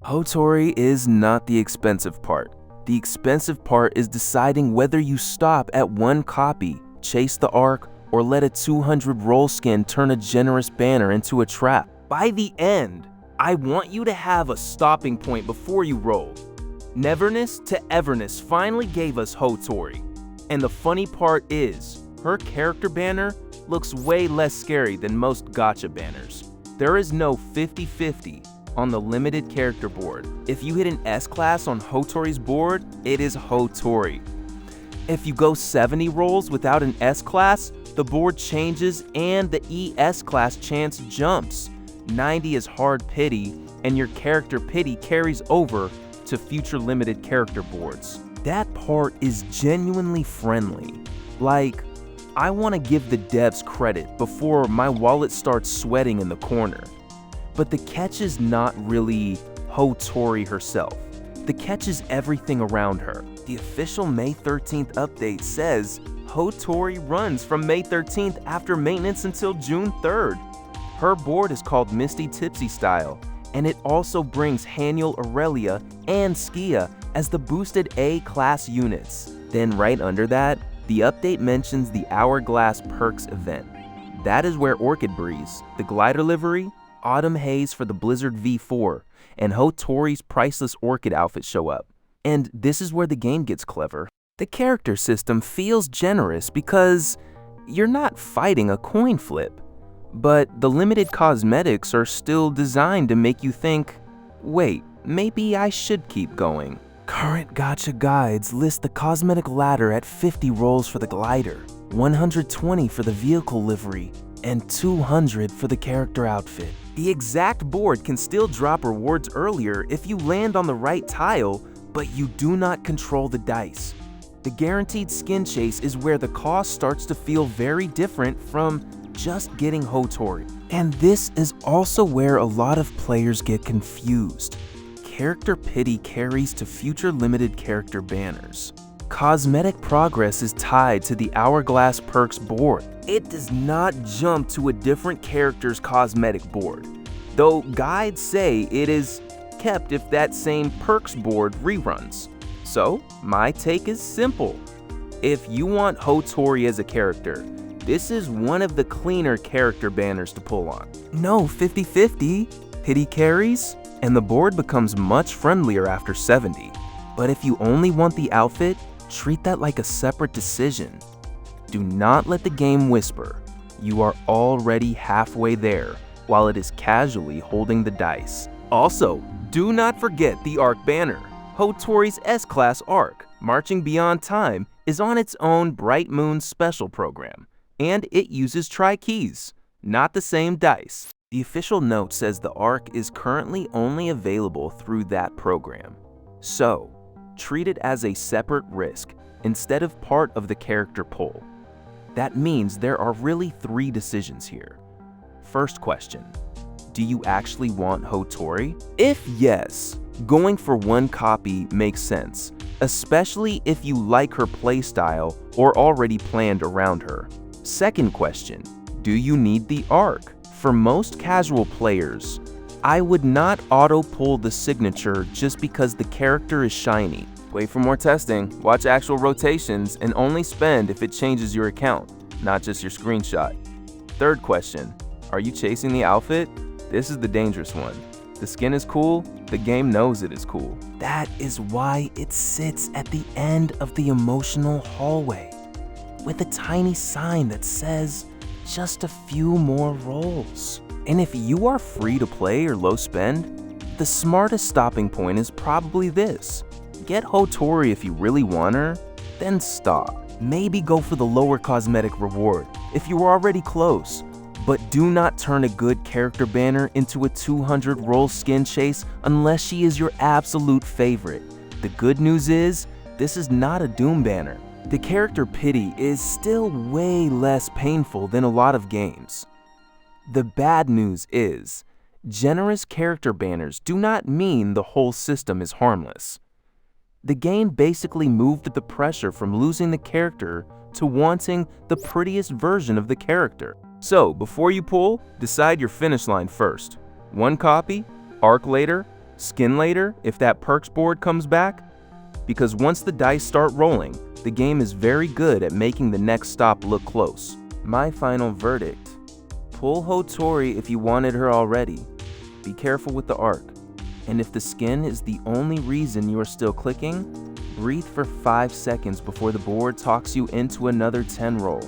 Hotori is not the expensive part. The expensive part is deciding whether you stop at one copy, chase the arc, or let a 200 roll skin turn a generous banner into a trap. By the end, I want you to have a stopping point before you roll. Neverness to Everness finally gave us Hotori. And the funny part is, her character banner looks way less scary than most gacha banners. There is no 50-50 on the limited character board. If you hit an S-class on Hotori's board, it is Hotori. If you go 70 rolls without an S-class, the board changes and the ES-class chance jumps. 90 is hard pity, and your character pity carries over to future limited character boards. That part is genuinely friendly. Like, I want to give the devs credit before my wallet starts sweating in the corner. But the catch is not really Hotori herself. The catch is everything around her. The official May 13th update says Hotori runs from May 13th after maintenance until June 3rd. Her board is called Misty Tipsy Style, and it also brings Haniel Aurelia and Skia as the boosted A-class units. Then right under that, the update mentions the Hourglass Perks event. That is where Orchid Breeze, the glider livery, Autumn Haze for the Blizzard V4, and Hotori's priceless Orchid outfit show up. And this is where the game gets clever. The character system feels generous because you're not fighting a coin flip. But the limited cosmetics are still designed to make you think, wait, maybe I should keep going. Current gacha guides list the cosmetic ladder at 50 rolls for the glider, 120 for the vehicle livery, and 200 for the character outfit. The exact board can still drop rewards earlier if you land on the right tile, but you do not control the dice. The guaranteed skin chase is where the cost starts to feel very different from just getting Hotori. And this is also where a lot of players get confused. Character pity carries to future limited character banners. Cosmetic progress is tied to the Hourglass Perks board. It does not jump to a different character's cosmetic board, though guides say it is kept if that same perks board reruns. So, my take is simple. If you want Hotori as a character, this is one of the cleaner character banners to pull on. No 50-50, pity carries, and the board becomes much friendlier after 70. But if you only want the outfit, treat that like a separate decision. Do not let the game whisper, you are already halfway there, while it is casually holding the dice. Also, do not forget the Arc banner. Hotori's S-Class Arc, Marching Beyond Time, is on its own Bright Moon special program, and it uses tri-keys, not the same dice. The official note says the Arc is currently only available through that program. So, treat it as a separate risk instead of part of the character pool. That means there are really 3 decisions here. First question, do you actually want Hotori? If yes, going for one copy makes sense, especially if you like her playstyle or already planned around her. Second question, do you need the Arc? For most casual players, I would not auto-pull the signature just because the character is shiny. Wait for more testing, watch actual rotations, and only spend if it changes your account, not just your screenshot. Third question, are you chasing the outfit? This is the dangerous one. The skin is cool, the game knows it is cool. That is why it sits at the end of the emotional hallway, with a tiny sign that says, just a few more rolls. And if you are free to play or low spend, the smartest stopping point is probably this. Get Hotori if you really want her, then stop. Maybe go for the lower cosmetic reward if you are already close, but do not turn a good character banner into a 200 roll skin chase unless she is your absolute favorite. The good news is, this is not a Doom banner. The character pity is still way less painful than a lot of games. The bad news is, generous character banners do not mean the whole system is harmless. The game basically moved the pressure from losing the character to wanting the prettiest version of the character. So, before you pull, decide your finish line first. One copy, Arc later, Skin later if that perks board comes back? Because once the dice start rolling, the game is very good at making the next stop look close. My final verdict: pull Hotori if you wanted her already. Be careful with the arc. And if the skin is the only reason you are still clicking, breathe for 5 seconds before the board talks you into another 10 roll.